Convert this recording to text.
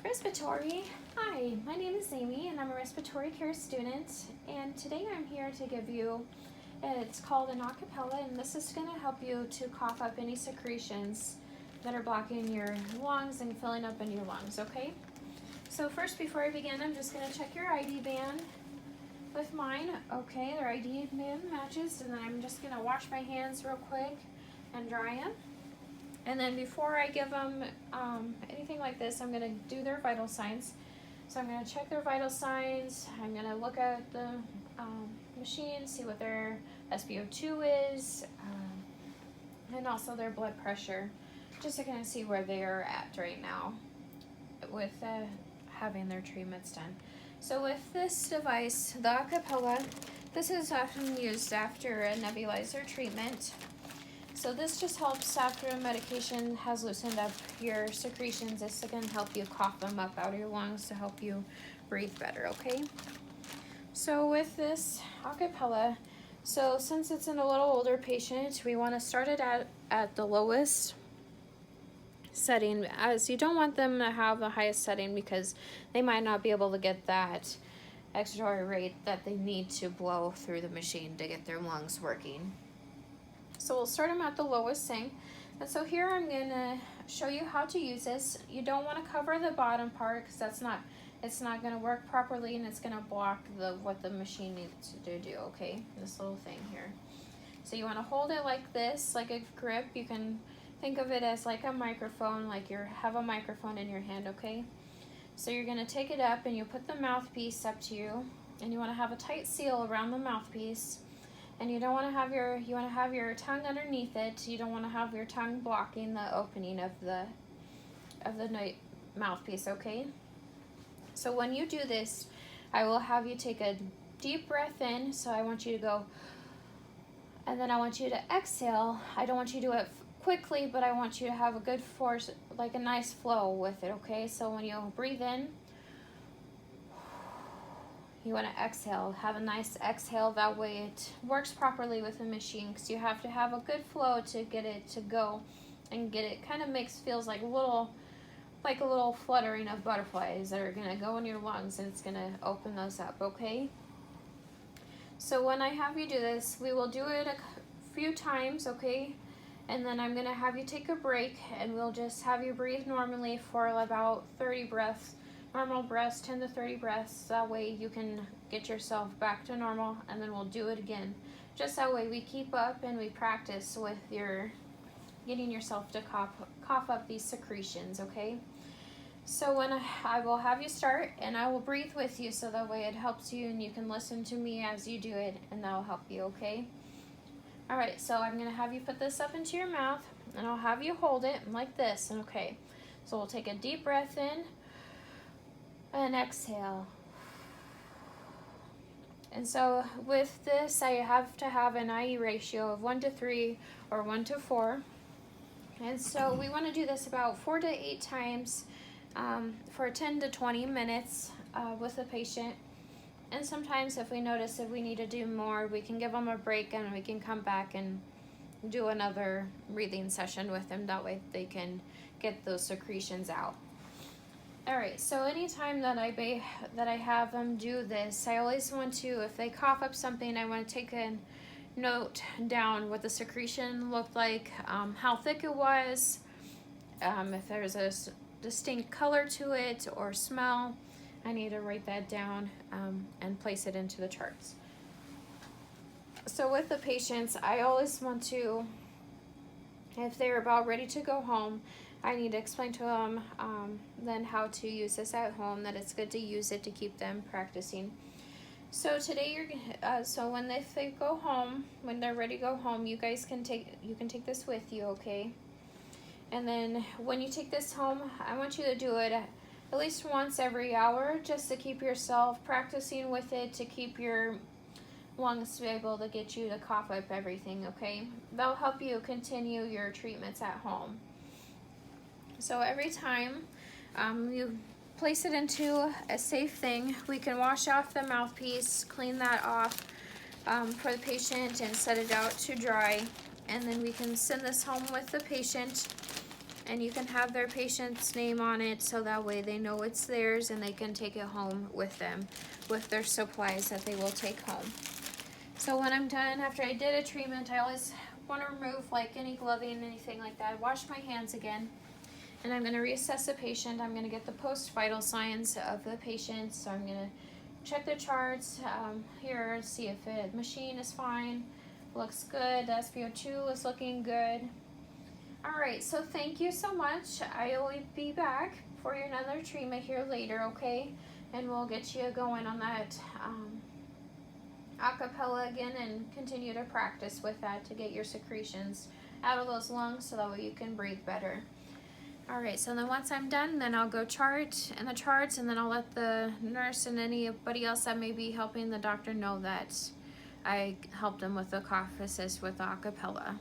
Respiratory. Hi, my name is Amy and I'm a respiratory care student, and today I'm here to give you, it's called an acapella, and this is going to help you to cough up any secretions that are blocking your lungs and filling up in your lungs, okay? So first, before I begin, I'm just going to check your ID band with mine. Okay, their ID band matches, and then I'm just going to wash my hands real quick and dry them. And then before I give them anything like this, I'm going to do their vital signs. So I'm going to check their vital signs. I'm going to look at the machine, see what their SpO2 is, and also their blood pressure, just to kind of see where they are at right now with having their treatments done. So with this device, the Acapella, this is often used after a nebulizer treatment. So this just helps after a medication has loosened up your secretions. This can help you cough them up out of your lungs to help you breathe better, okay? So with this Acapella, so since it's in a little older patient, we want to start it at the lowest setting, as you don't want them to have the highest setting because they might not be able to get that expiratory rate that they need to blow through the machine to get their lungs working. So we'll start them at the lowest setting. And so here I'm going to show you how to use this. You don't want to cover the bottom part because it's not going to work properly, and it's going to block what the machine needs to do, okay? This little thing here. So you want to hold it like this, like a grip. You can think of it as like a microphone, like you have a microphone in your hand, okay? So you're going to take it up and you put the mouthpiece up to you, and you want to have a tight seal around the mouthpiece. And you don't want to have your tongue underneath it. You don't want to have your tongue blocking the opening of the mouthpiece, okay? So when you do this, I will have you take a deep breath in. So I want you to go, and then I want you to exhale. I don't want you to do it quickly, but I want you to have a good force, like a nice flow with it, okay? So when you breathe in, you want to exhale, have a nice exhale. That way it works properly with the machine, because you have to have a good flow to get it to go and get it kind of feels like a little fluttering of butterflies that are going to go in your lungs, and it's going to open those up, okay? So when I have you do this, we will do it a few times, okay? And then I'm going to have you take a break, and we'll just have you breathe normally for about 30 breaths. Normal breaths, 10 to 30 breaths. That way you can get yourself back to normal, and then we'll do it again. Just that way we keep up and we practice with your getting yourself to cough up these secretions, okay? So when I will have you start, and I will breathe with you, so that way it helps you and you can listen to me as you do it, and that will help you, okay? All right, so I'm gonna have you put this up into your mouth, and I'll have you hold it like this, okay? So we'll take a deep breath in, and exhale. And so with this, I have to have an IE ratio of 1 to 3 or 1 to 4. And so we want to do this about 4 to 8 times for 10 to 20 minutes with the patient. And sometimes if we notice if we need to do more, we can give them a break and we can come back and do another breathing session with them. That way they can get those secretions out. Alright, so anytime that I have them do this, I always want to, if they cough up something, I want to take a note down what the secretion looked like, how thick it was, if there's a distinct color to it or smell. I need to write that down and place it into the charts. So with the patients, I always want to, if they're about ready to go home, I need to explain to them then how to use this at home, that it's good to use it to keep them practicing. So today so when they go home, when they're ready to go home, you guys can take this with you, okay? And then when you take this home, I want you to do it at least once every hour, just to keep yourself practicing with it, to keep your lungs to be able to get you to cough up everything, okay? That'll help you continue your treatments at home. So every time you place it into a safe thing, we can wash off the mouthpiece, clean that off for the patient and set it out to dry. And then we can send this home with the patient and you can have their patient's name on it so that way they know it's theirs and they can take it home with them with their supplies that they will take home. So when I'm done, after I did a treatment, I always want to remove like any gloving, anything like that. Wash my hands again, and I'm going to reassess the patient. I'm going to get the post-vital signs of the patient. So I'm going to check the charts here, see if the machine is fine, looks good, the SpO2 is looking good. Alright, so thank you so much. I will be back for another treatment here later, okay? And we'll get you going on that acapella again and continue to practice with that to get your secretions out of those lungs so that way you can breathe better. Alright, so then once I'm done, then I'll go chart in the charts, and then I'll let the nurse and anybody else that may be helping the doctor know that I helped them with the cough assist with the acapella.